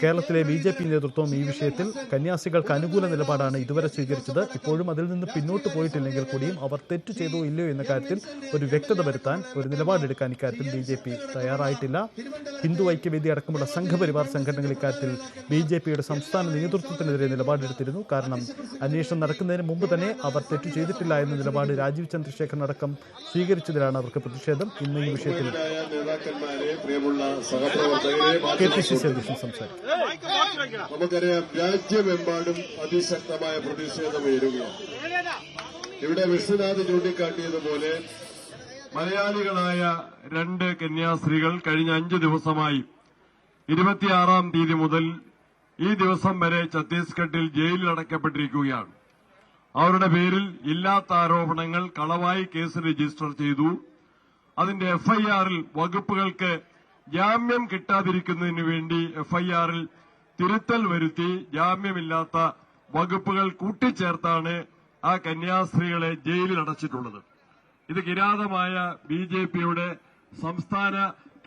കേരളത്തിലെ BJP നേതൃത്വം ഈ വിഷയത്തിൽ കന്യാസ്ത്രീകൾക്ക് അനുകൂല നിലപാടാണ് ഇതുവരെ സ്വീകരിച്ചത്. ഇപ്പോഴും അതിൽ നിന്ന് പിന്നോട്ട് പോയിട്ടില്ലെങ്കിൽ കൂടിയും അവർ തെറ്റു ചെയ്തോ ഇല്ലയോ എന്ന കാര്യത്തിൽ ഒരു വ്യക്തത വരുത്താൻ, ഒരു നിലപാടെടുക്കാൻ ഇക്കാര്യത്തിൽ BJP തയ്യാറായിട്ടില്ല. ഹിന്ദു ഐക്യവേദി അടക്കമുള്ള സംഘപരിവാർ സംഘടനകൾ ഇക്കാര്യത്തിൽ BJPയുടെ സംസ്ഥാന നേതൃത്വത്തിനെതിരെ നിലപാടെടുത്തിരുന്നു. കാരണം അന്വേഷണം നടക്കുന്നതിന് മുമ്പ് തന്നെ അവർ തെറ്റു ചെയ്തിട്ടില്ല എന്ന നിലപാട് രാജീവ് ചന്ദ്രശേഖരൻ അടക്കം സ്വീകരിച്ചതിലാണ് അവർക്ക് പ്രതിഷേധം. ഇന്ന് ഈ വിഷയത്തിൽ KPCC അധ്യക്ഷൻ സംസാരിക്കും. നമുക്കറിയാം, രാജ്യമെമ്പാടും അതിശക്തമായ പ്രതിഷേധം ഉയരുകയാണ്. ഇവിടെ വിശ്വനാഥ് ചൂണ്ടിക്കാട്ടിയതുപോലെ മലയാളികളായ 2 കന്യാസ്ത്രീകൾ കഴിഞ്ഞ 5 ദിവസമായി 26-ാം തീയതി മുതൽ ഈ ദിവസം വരെ ഛത്തീസ്ഗഡിൽ ജയിലിൽ അടയ്ക്കപ്പെട്ടിരിക്കുകയാണ്. അവരുടെ പേരിൽ ഇല്ലാത്ത ആരോപണങ്ങൾ കളവായി കേസ് രജിസ്റ്റർ ചെയ്തു. അതിന്റെ FIRൽ വകുപ്പുകൾക്ക് ജാമ്യം കിട്ടാതിരിക്കുന്നതിന് വേണ്ടി FIRൽ തിരുത്തൽ വരുത്തി ജാമ്യമില്ലാത്ത വകുപ്പുകൾ കൂട്ടിച്ചേർത്താണ് ആ കന്യാസ്ത്രീകളെ ജയിലിൽ അടച്ചിട്ടുള്ളത്. ഇത് കിരാതമായ BJPയുടെ സംസ്ഥാന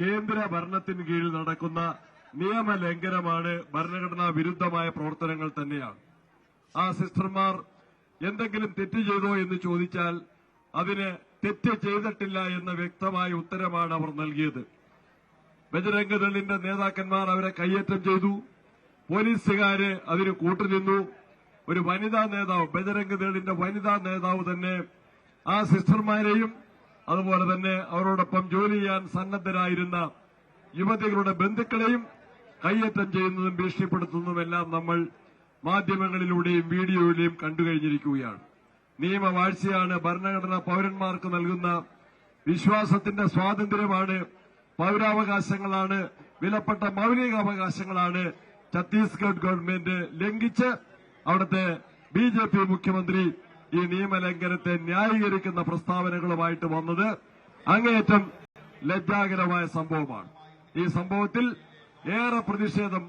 കേന്ദ്ര ഭരണത്തിന് കീഴിൽ നടക്കുന്ന നിയമലംഘനമാണ്, ഭരണഘടനാ വിരുദ്ധമായ പ്രവർത്തനങ്ങൾ തന്നെയാണ്. ആ സിസ്റ്റർമാർ എന്തെങ്കിലും തെറ്റ് ചെയ്തോ എന്ന് ചോദിച്ചാൽ അതിന് തെറ്റ് ചെയ്തിട്ടില്ല എന്ന വ്യക്തമായ ഉത്തരമാണ് അവർ നൽകിയത്. ബജരംഗ് ദളിന്റെ നേതാക്കന്മാർ അവരെ കയ്യേറ്റം ചെയ്തു. പോലീസുകാര് അതിന് കൂട്ടുനിന്നു. ഒരു വനിതാ നേതാവ്, ബജരംഗ് ദളിന്റെ വനിതാ നേതാവ് തന്നെ ആ സിസ്റ്റർമാരെയും അതുപോലെ തന്നെ അവരോടൊപ്പം ജോലി ചെയ്യാൻ സന്നദ്ധരായിരുന്ന യുവതികളുടെ ബന്ധുക്കളെയും കയ്യേറ്റം ചെയ്യുന്നതും ഭീഷണിപ്പെടുത്തുന്നതുമെല്ലാം നമ്മൾ മാധ്യമങ്ങളിലൂടെയും വീഡിയോയിലെയും കണ്ടുകഴിഞ്ഞിരിക്കുകയാണ്. നിയമവാഴ്ചയാണ് ഭരണഘടന പൌരന്മാർക്ക് നൽകുന്ന വിശ്വാസത്തിന്റെ സ്വാതന്ത്ര്യമാണ്, പൌരാവകാശങ്ങളാണ്, വിലപ്പെട്ട മൌലികാവകാശങ്ങളാണ് ഛത്തീസ്ഗഡ് ഗവൺമെന്റ് ലംഘിച്ച് അവിടുത്തെ BJP മുഖ്യമന്ത്രി ഈ നിയമലംഘനത്തെ ന്യായീകരിക്കുന്ന പ്രസ്താവനകളുമായിട്ട് വന്നത് അങ്ങേയറ്റം ലജ്ജാകരമായ സംഭവമാണ്. ഈ സംഭവത്തിൽ ഏറെ പ്രതിഷേധം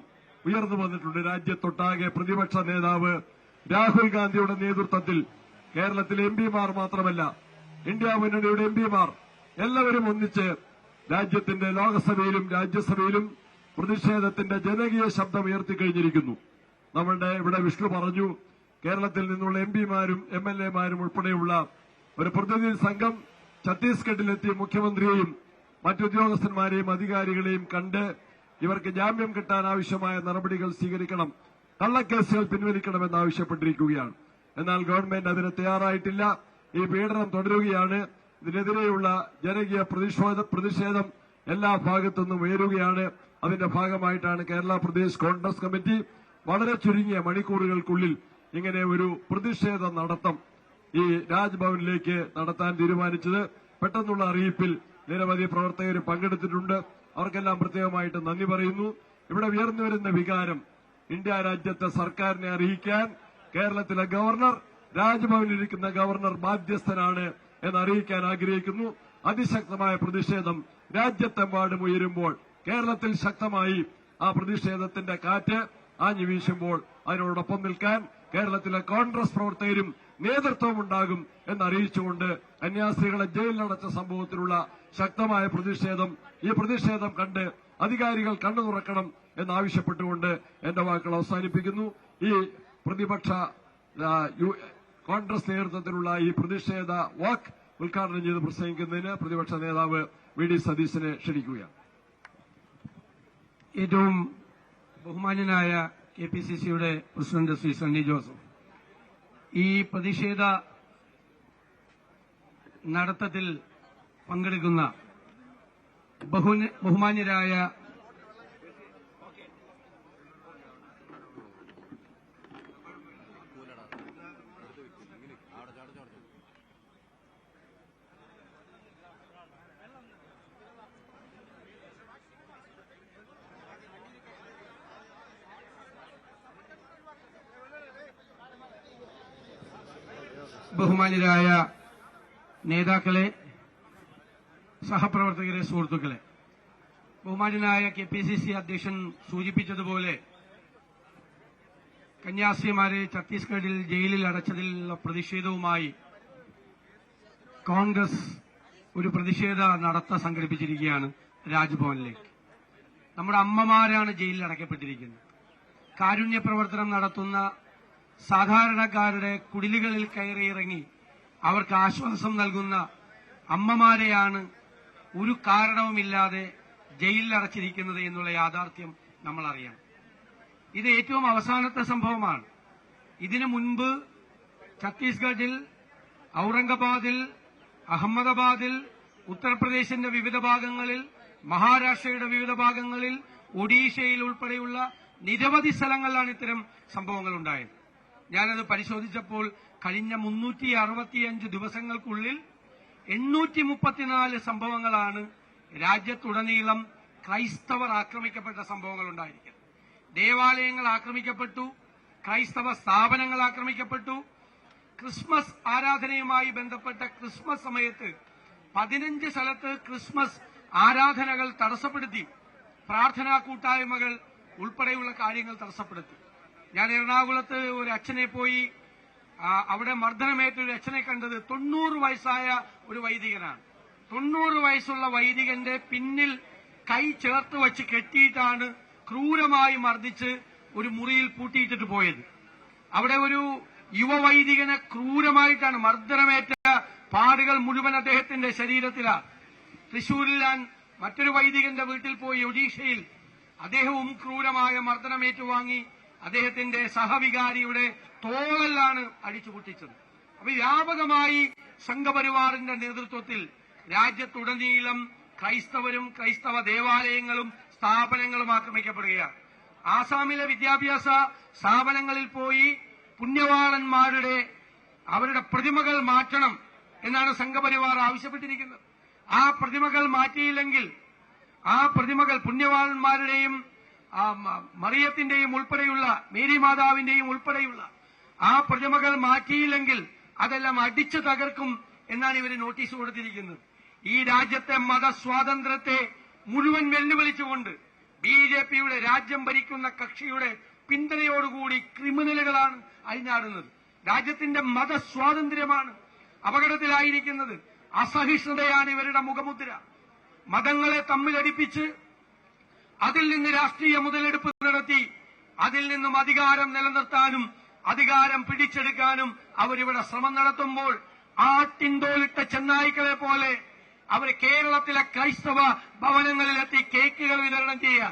ഉയർന്നു വന്നിട്ടുണ്ട്. രാജ്യത്തൊട്ടാകെ പ്രതിപക്ഷ നേതാവ് രാഹുൽ ഗാന്ധിയുടെ നേതൃത്വത്തിൽ കേരളത്തിലെ MPമാർ മാത്രമല്ല, ഇന്ത്യ മുന്നണിയുടെ MPമാർ എല്ലാവരും ഒന്നിച്ച് രാജ്യത്തിന്റെ ലോക്സഭയിലും രാജ്യസഭയിലും പ്രതിഷേധത്തിന്റെ ജനകീയ ശബ്ദം ഉയർത്തിക്കഴിഞ്ഞിരിക്കുന്നു. നമ്മളുടെ ഇവിടെ വിഷ്ണു പറഞ്ഞു, കേരളത്തിൽ നിന്നുള്ള MPമാരും MLAമാരും ഉൾപ്പെടെയുള്ള ഒരു പ്രതിനിധി സംഘം ഛത്തീസ്ഗഡിലെത്തി മുഖ്യമന്ത്രിയെയും മറ്റുദ്യോഗസ്ഥന്മാരെയും അധികാരികളെയും കണ്ട് ഇവർക്ക് ജാമ്യം കിട്ടാൻ ആവശ്യമായ നടപടികൾ സ്വീകരിക്കണം, കള്ളക്കേസുകൾ പിൻവലിക്കണമെന്ന് ആവശ്യപ്പെട്ടിരിക്കുകയാണ്. എന്നാൽ ഗവൺമെന്റ് അതിന് തയ്യാറായിട്ടില്ല. ഈ പീഡനം തുടരുകയാണ്. ഇതിനെതിരെയുള്ള ജനകീയ പ്രതിഷേധം എല്ലാ ഭാഗത്തുനിന്നും ഉയരുകയാണ്. അതിന്റെ ഭാഗമായിട്ടാണ് കേരള പ്രദേശ് കോൺഗ്രസ് കമ്മിറ്റി വളരെ ചുരുങ്ങിയ മണിക്കൂറുകൾക്കുള്ളിൽ ഇങ്ങനെ ഒരു പ്രതിഷേധ നടത്തം ഈ രാജ്ഭവനിലേക്ക് നടത്താൻ തീരുമാനിച്ചത്. പെട്ടെന്നുള്ള അറിയിപ്പിൽ നിരവധി പ്രവർത്തകർ പങ്കെടുത്തിട്ടുണ്ട്. അവർക്കെല്ലാം പ്രത്യേകമായിട്ട് നന്ദി പറയുന്നു. ഇവിടെ ഉയർന്നുവരുന്ന വികാരം ഇന്ത്യ രാജ്യത്തെ സർക്കാരിനെ അറിയിക്കാൻ കേരളത്തിലെ ഗവർണർ, രാജ്ഭവനിലിരിക്കുന്ന ഗവർണർ ബാധ്യസ്ഥനാണ് എന്നറിയിക്കാൻ ആഗ്രഹിക്കുന്നു. അതിശക്തമായ പ്രതിഷേധം രാജ്യത്തെമ്പാടും ഉയരുമ്പോൾ കേരളത്തിൽ ശക്തമായി ആ പ്രതിഷേധത്തിന്റെ കാറ്റ് ആഞ്ഞു വീശുമ്പോൾ അതിനോടൊപ്പം നിൽക്കാൻ കേരളത്തിലെ കോൺഗ്രസ് പ്രവർത്തകരും നേതൃത്വമുണ്ടാകും എന്നറിയിച്ചുകൊണ്ട് കന്യാസ്ത്രീകളെ ജയിലിലടച്ച സംഭവത്തിലുള്ള ശക്തമായ പ്രതിഷേധം, ഈ പ്രതിഷേധം കണ്ട് അധികാരികൾ കണ്ണു തുറക്കണം എന്നാവശ്യപ്പെട്ടുകൊണ്ട് എന്റെ വാക്കുകൾ അവസാനിപ്പിക്കുന്നു. ഈ പ്രതിപക്ഷ കോൺഗ്രസ് നേതൃത്വത്തിലുള്ള ഈ പ്രതിഷേധ വാക്ക് ഉദ്ഘാടനം ചെയ്ത് പ്രസംഗിക്കുന്നതിന് പ്രതിപക്ഷ നേതാവ് VD സതീശനെ ക്ഷണിക്കുകയാണ്. ഏറ്റവും ബഹുമാന്യനായ KPCCയുടെ പ്രസിഡന്റ് ശ്രീ സണ്ണി ജോസഫ്, ഈ പ്രതിഷേധ നടത്തത്തിൽ പങ്കെടുക്കുന്ന ബഹുമാന്യരായ നേതാക്കളെ, സഹപ്രവർത്തകരെ, സുഹൃത്തുക്കളെ, ബഹുമാന്യനായ KPCC അധ്യക്ഷൻ സൂചിപ്പിച്ചതുപോലെ കന്യാസ്ത്രീമാരെ ഛത്തീസ്ഗഡിൽ ജയിലിൽ അടച്ചതിലുള്ള പ്രതിഷേധവുമായി കോൺഗ്രസ് ഒരു പ്രതിഷേധ നടത്ത സംഘടിപ്പിച്ചിരിക്കുകയാണ് രാജ്ഭവനിലേക്ക്. നമ്മുടെ അമ്മമാരാണ് ജയിലിൽ അടയ്ക്കപ്പെട്ടിരിക്കുന്നത്. കാരുണ്യ പ്രവർത്തനം നടത്തുന്ന സാധാരണക്കാരുടെ കുടിലുകളിൽ കയറിയിറങ്ങി അവർക്ക് ആശ്വാസം നൽകുന്ന അമ്മമാരെയാണ് ഒരു കാരണവുമില്ലാതെ ജയിലിൽ അടച്ചിരിക്കുന്നത് എന്നുള്ള യാഥാർത്ഥ്യം നമ്മൾ അറിയണം. ഇത് ഏറ്റവും അവസാനത്തെ സംഭവമാണ്. ഇതിനു മുൻപ് ഛത്തീസ്ഗഡിൽ, ഔറംഗാബാദിൽ, അഹമ്മദാബാദിൽ, ഉത്തർപ്രദേശിന്റെ വിവിധ ഭാഗങ്ങളിൽ, മഹാരാഷ്ട്രയുടെ വിവിധ ഭാഗങ്ങളിൽ, ഒഡീഷയിൽ ഉൾപ്പെടെയുള്ള നിരവധി സ്ഥലങ്ങളിലാണ് ഇത്തരം സംഭവങ്ങൾ ഉണ്ടായത്. ഞാനത് പരിശോധിച്ചപ്പോൾ കഴിഞ്ഞ 365 ദിവസങ്ങൾക്കുള്ളിൽ 834 സംഭവങ്ങളാണ് രാജ്യത്തുടനീളം ക്രൈസ്തവർ ആക്രമിക്കപ്പെട്ട സംഭവങ്ങൾ ഉണ്ടായിരിക്കുന്നത്. ദേവാലയങ്ങൾ ആക്രമിക്കപ്പെട്ടു, ക്രൈസ്തവ സ്ഥാപനങ്ങൾ ആക്രമിക്കപ്പെട്ടു. ക്രിസ്മസ് ആരാധനയുമായി ബന്ധപ്പെട്ട ക്രിസ്മസ് സമയത്ത് 15 സ്ഥലത്ത് ക്രിസ്മസ് ആരാധനകൾ തടസ്സപ്പെടുത്തി, പ്രാർത്ഥനാ കൂട്ടായ്മകൾ ഉൾപ്പെടെയുള്ള കാര്യങ്ങൾ തടസ്സപ്പെടുത്തി. ഞാൻ എറണാകുളത്ത് ഒരു അച്ഛനെ പോയി അവിടെ മർദ്ദനമേറ്റ ഒരു അച്ഛനെ കണ്ടത് 90 വയസ്സായ ഒരു വൈദികനാണ്. 90 വയസ്സുള്ള വൈദികന്റെ പിന്നിൽ കൈ ചേർത്ത് വച്ച് കെട്ടിയിട്ടാണ് ക്രൂരമായി മർദ്ദിച്ച് ഒരു മുറിയിൽ പൂട്ടിയിട്ടിട്ട് പോയത്. അവിടെ ഒരു യുവവൈദികനെ ക്രൂരമായിട്ടാണ് മർദ്ദനമേറ്റ പാടുകൾ മുഴുവൻ അദ്ദേഹത്തിന്റെ ശരീരത്തിലാണ്. തൃശൂരിൽ ഞാൻ മറ്റൊരു വൈദികന്റെ വീട്ടിൽ പോയി, ഒഡീഷയിൽ അദ്ദേഹവും ക്രൂരമായ മർദ്ദനമേറ്റുവാങ്ങി അദ്ദേഹത്തിന്റെ സഹവികാരിയുടെ തോളെല്ലാണ് അടിച്ചു പൊട്ടിച്ചത്. അപ്പൊ വ്യാപകമായി സംഘപരിവാറിന്റെ നേതൃത്വത്തിൽ രാജ്യത്തുടനീളം ക്രൈസ്തവരും ക്രൈസ്തവ ദേവാലയങ്ങളും സ്ഥാപനങ്ങളും ആക്രമിക്കപ്പെടുകയാണ്. ആസാമിലെ വിദ്യാഭ്യാസ സ്ഥാപനങ്ങളിൽ പോയി പുണ്യവാളന്മാരുടെ അവരുടെ പ്രതിമകൾ മാറ്റണം എന്നാണ് സംഘപരിവാർ ആവശ്യപ്പെട്ടിരിക്കുന്നത്. ആ പ്രതിമകൾ മാറ്റിയില്ലെങ്കിൽ, ആ പ്രതിമകൾ പുണ്യവാളന്മാരുടെയും മറിയത്തിന്റെയും ഉൾപ്പെടെയുള്ള, മേരി മാതാവിന്റെയും ഉൾപ്പെടെയുള്ള ആ പ്രതിമകൾ മാറ്റിയില്ലെങ്കിൽ അതെല്ലാം അടിച്ചു തകർക്കും എന്നാണ് ഇവർ നോട്ടീസ് കൊടുത്തിരിക്കുന്നത്. ഈ രാജ്യത്തെ മതസ്വാതന്ത്ര്യത്തെ മുഴുവൻ വെല്ലുവിളിച്ചുകൊണ്ട് ബിജെപിയുടെ രാജ്യം ഭരിക്കുന്ന കക്ഷിയുടെ പിന്തുണയോടുകൂടി ക്രിമിനലുകളാണ് അഴിഞ്ഞാടുന്നത്. രാജ്യത്തിന്റെ മതസ്വാതന്ത്ര്യമാണ് അപകടത്തിലായിരിക്കുന്നത്. അസഹിഷ്ണുതയാണ് ഇവരുടെ മുഖമുദ്ര. മതങ്ങളെ തമ്മിലടിപ്പിച്ച് അതിൽ നിന്ന് രാഷ്ട്രീയ മുതലെടുപ്പ് നടത്തി അതിൽ നിന്നും അധികാരം നിലനിർത്താനും അധികാരം പിടിച്ചെടുക്കാനും അവരിവിടെ ശ്രമം നടത്തുമ്പോൾ ആട്ടിൻതോലിട്ട ചെന്നായ്ക്കളെ പോലെ അവർ കേരളത്തിലെ ക്രൈസ്തവ ഭവനങ്ങളിലെത്തി കേക്കുകൾ വിതരണം ചെയ്യുക,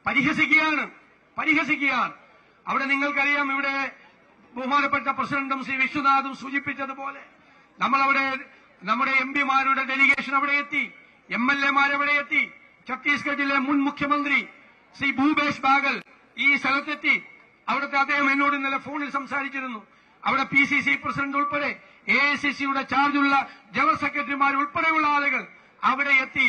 പരിഹസിക്കുകയാണ്. അവിടെ നിങ്ങൾക്കറിയാം, ഇവിടെ ബഹുമാനപ്പെട്ട പ്രസിഡന്റും ശ്രീ വിശ്വനാഥും സൂചിപ്പിച്ചതുപോലെ നമ്മളവിടെ നമ്മുടെ എംപിമാരുടെ ഡെലിഗേഷൻ അവിടെ എത്തി, എംഎൽഎമാരവിടെ എത്തി. ഛത്തീസ്ഗഡിലെ മുൻ മുഖ്യമന്ത്രി ശ്രീ ഭൂപേഷ് ബാഗൽ ഈ സ്ഥലത്തെത്തി. അവിടുത്തെ അദ്ദേഹം എന്നോട് ഇന്നലെ ഫോണിൽ സംസാരിച്ചിരുന്നു. അവിടെ PCC പ്രസിഡന്റ് ഉൾപ്പെടെ AICCയുടെ ചാർജുള്ള ജനറൽ സെക്രട്ടറിമാർ ഉൾപ്പെടെയുള്ള ആളുകൾ അവിടെ എത്തി